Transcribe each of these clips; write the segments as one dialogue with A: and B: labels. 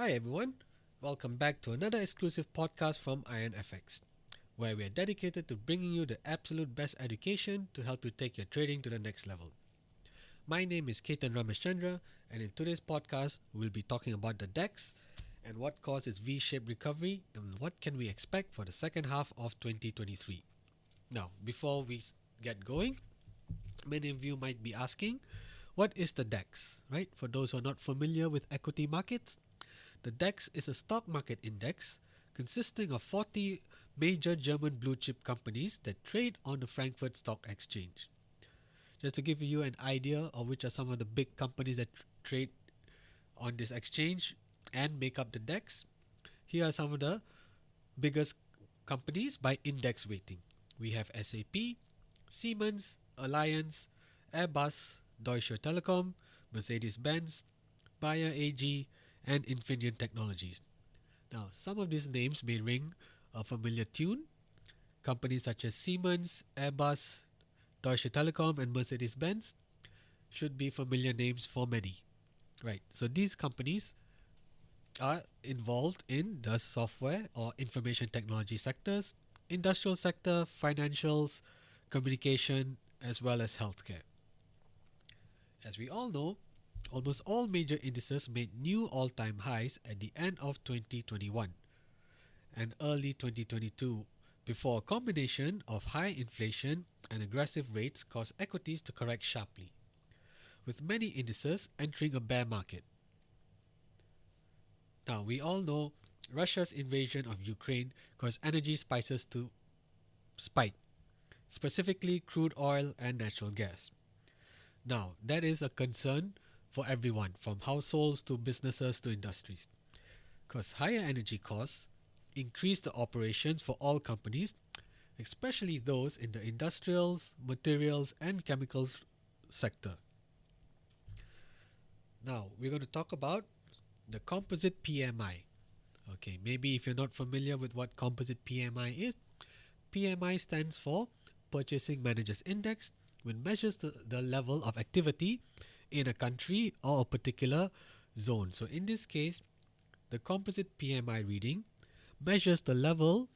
A: Hi everyone, welcome back to another exclusive podcast from IronFX, where we are dedicated to bringing you the absolute best education to help you take your trading to the next level. My name is Ketan Ramachandra, and in today's podcast, we'll be talking about the DAX and what caused its V-shaped recovery and what can we expect for the second half of 2023. Now, before we get going, many of you might be asking, what is the DAX, right? For those who are not familiar with equity markets, the DAX is a stock market index consisting of 40 major German blue chip companies that trade on the Frankfurt Stock Exchange. Just to give you an idea of which are some of the big companies that trade on this exchange and make up the DAX, here are some of the biggest companies by index weighting. We have SAP, Siemens, Allianz, Airbus, Deutsche Telekom, Mercedes-Benz, Bayer AG, and Infineon Technologies. Now, some of these names may ring a familiar tune. Companies such as Siemens, Airbus, Deutsche Telekom, and Mercedes-Benz should be familiar names for many. Right, so these companies are involved in the software or information technology sectors, industrial sector, financials, communication, as well as healthcare. As we all know, almost all major indices made new all-time highs at the end of 2021 and early 2022 before a combination of high inflation and aggressive rates caused equities to correct sharply, with many indices entering a bear market. Now, we all know Russia's invasion of Ukraine caused energy prices to spike, specifically crude oil and natural gas. Now, that is a concern for everyone, from households to businesses to industries, because higher energy costs increase the operations for all companies, especially those in the industrials, materials, and chemicals sector. Now, we're going to talk about the composite PMI. Okay, maybe if you're not familiar with what composite PMI is, PMI stands for Purchasing Managers Index, which measures the level of activity in a country or a particular zone. So in this case, the composite PMI reading measures the level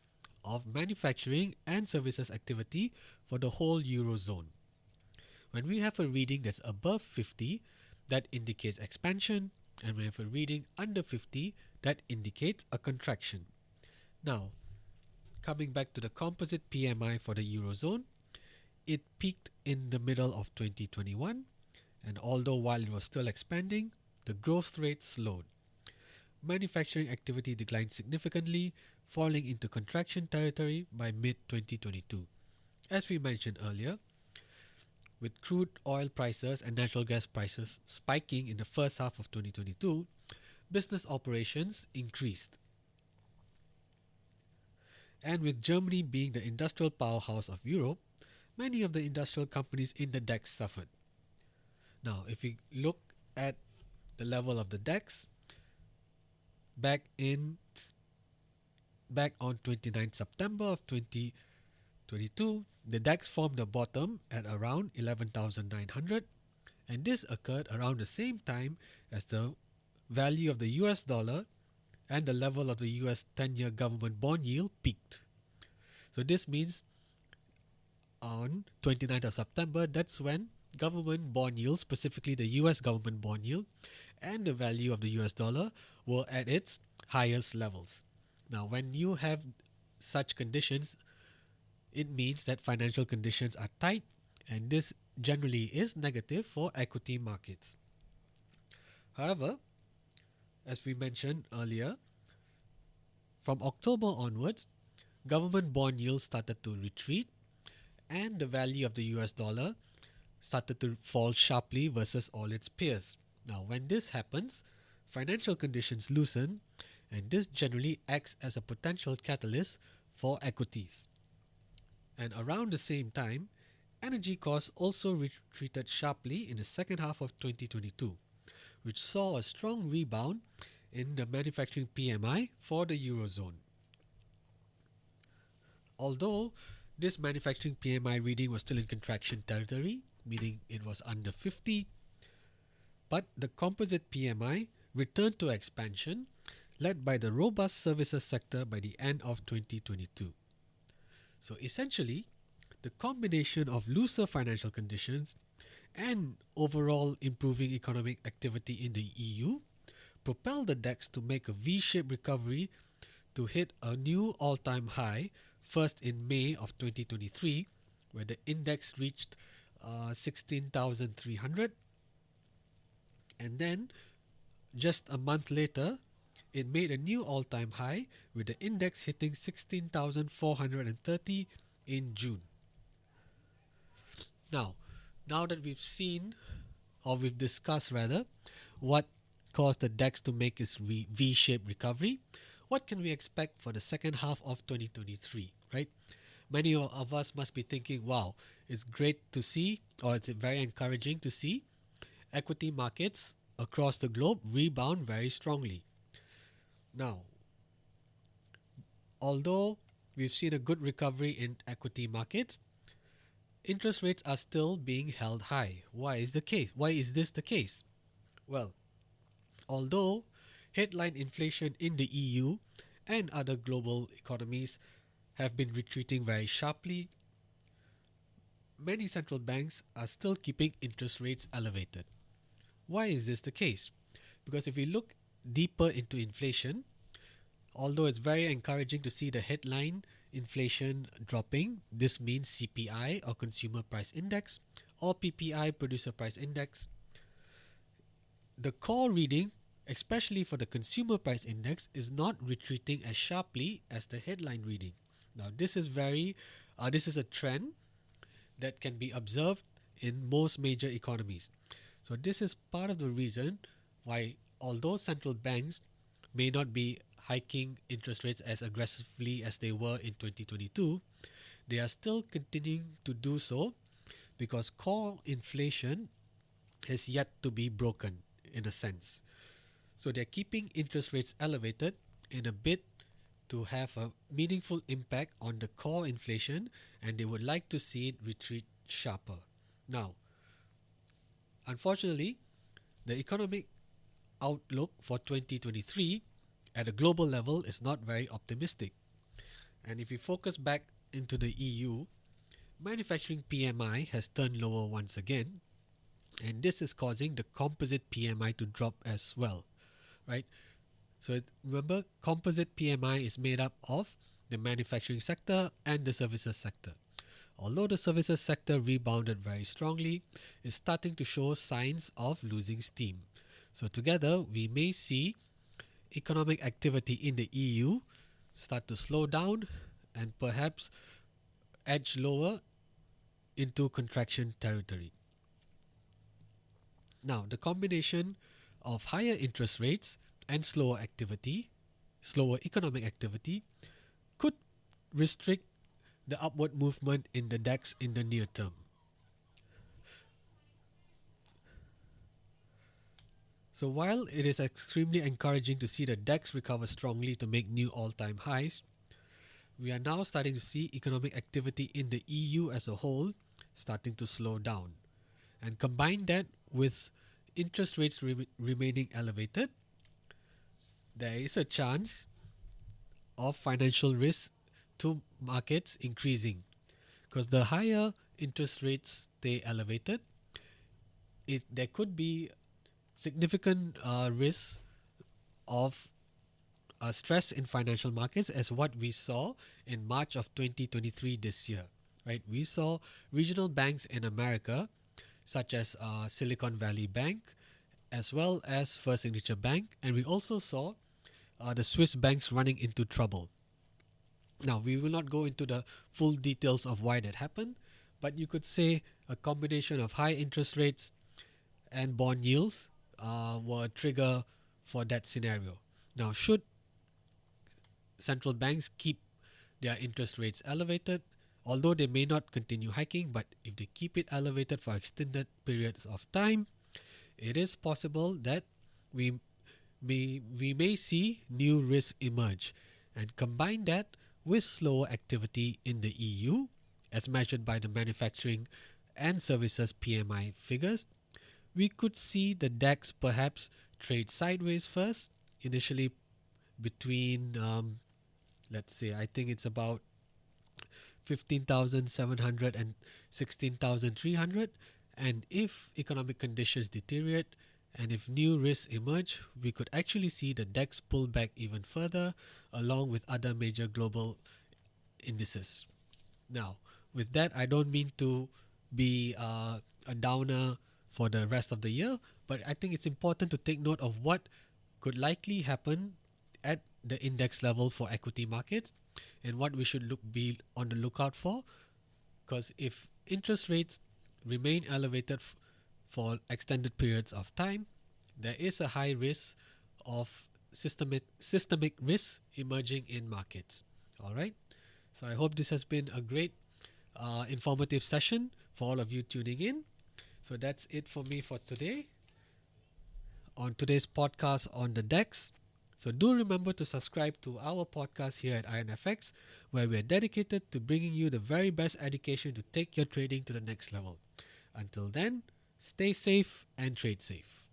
A: of manufacturing and services activity for the whole Eurozone. When we have a reading that's above 50, that indicates expansion, and we have a reading under 50, that indicates a contraction. Now, coming back to the composite PMI for the Eurozone, it peaked in the middle of 2021, and although while it was still expanding, the growth rate slowed. Manufacturing activity declined significantly, falling into contraction territory by mid-2022. As we mentioned earlier, with crude oil prices and natural gas prices spiking in the first half of 2022, business operations increased. And with Germany being the industrial powerhouse of Europe, many of the industrial companies in the DAX suffered. Now, if we look at the level of the DAX, back on 29 September of 2022, the DAX formed a bottom at around 11,900, and this occurred around the same time as the value of the US dollar and the level of the US 10-year government bond yield peaked. So this means on 29th of September, that's when government bond yield, specifically the US government bond yield, and the value of the US dollar were at its highest levels. Now, when you have such conditions, it means that financial conditions are tight, and this generally is negative for equity markets. However, as we mentioned earlier, from October onwards, government bond yields started to retreat, and the value of the US dollar started to fall sharply versus all its peers. Now, when this happens, financial conditions loosen, and this generally acts as a potential catalyst for equities. And around the same time, energy costs also retreated sharply in the second half of 2022, which saw a strong rebound in the manufacturing PMI for the Eurozone. Although this manufacturing PMI reading was still in contraction territory, meaning it was under 50, but the composite PMI returned to expansion led by the robust services sector by the end of 2022. So essentially, the combination of looser financial conditions and overall improving economic activity in the EU propelled the DAX to make a V-shaped recovery to hit a new all-time high, first in May of 2023, where the index reached 16,300, and then just a month later, it made a new all-time high with the index hitting 16,430 in June. Now that we've seen, or we've discussed rather, what caused the DAX to make its V-shaped recovery, what can we expect for the second half of 2023, right? Many of us must be thinking, wow, it's great to see, or it's very encouraging to see equity markets across the globe rebound very strongly. Now, although we've seen a good recovery in equity markets, interest rates are still being held high. Why is this the case? Well, although headline inflation in the EU and other global economies have been retreating very sharply, many central banks are still keeping interest rates elevated. Why is this the case? Because if we look deeper into inflation, although it's very encouraging to see the headline inflation dropping, this means CPI or Consumer Price Index or PPI Producer Price Index. The core reading, especially for the Consumer Price Index, is not retreating as sharply as the headline reading. Now, this is a trend that can be observed in most major economies. So this is part of the reason why, although central banks may not be hiking interest rates as aggressively as they were in 2022, they are still continuing to do so because core inflation has yet to be broken in a sense. So they're keeping interest rates elevated in a bid to have a meaningful impact on the core inflation, and they would like to see it retreat sharper. Now, unfortunately, the economic outlook for 2023 at a global level is not very optimistic. And if we focus back into the EU, manufacturing PMI has turned lower once again, and this is causing the composite PMI to drop as well, right? So remember, composite PMI is made up of the manufacturing sector and the services sector. Although the services sector rebounded very strongly, it's starting to show signs of losing steam. So together, we may see economic activity in the EU start to slow down and perhaps edge lower into contraction territory. Now, the combination of higher interest rates and slower economic activity could restrict the upward movement in the DAX in the near term. So while it is extremely encouraging to see the DAX recover strongly to make new all-time highs, we are now starting to see economic activity in the EU as a whole starting to slow down. And combine that with interest rates remaining elevated, there is a chance of financial risk to markets increasing. Because the higher interest rates stay elevated, there could be significant risk of stress in financial markets, as what we saw in March of 2023 this year. Right, we saw regional banks in America, such as Silicon Valley Bank, as well as First Signature Bank, and we also saw the Swiss banks running into trouble. Now, we will not go into the full details of why that happened, but you could say a combination of high interest rates and bond yields were a trigger for that scenario. Now, should central banks keep their interest rates elevated, although they may not continue hiking, but if they keep it elevated for extended periods of time, it is possible that we may see new risks emerge. And combine that with slower activity in the EU, as measured by the manufacturing and services PMI figures, we could see the DAX perhaps trade sideways first, initially between, let's say, I think it's about 15,700 and 16,300. And if economic conditions deteriorate and if new risks emerge, we could actually see the DAX pull back even further, along with other major global indices. Now, with that, I don't mean to be a downer for the rest of the year, but I think it's important to take note of what could likely happen at the index level for equity markets and what we should be on the lookout for. Because if interest rates remain elevated for extended periods of time, there is a high risk of systemic risk emerging in markets. All right. So I hope this has been a great informative session for all of you tuning in. So that's it for me for today on today's podcast on the DAX. So do remember to subscribe to our podcast here at IronFX, where we are dedicated to bringing you the very best education to take your trading to the next level. Until then, stay safe and trade safe.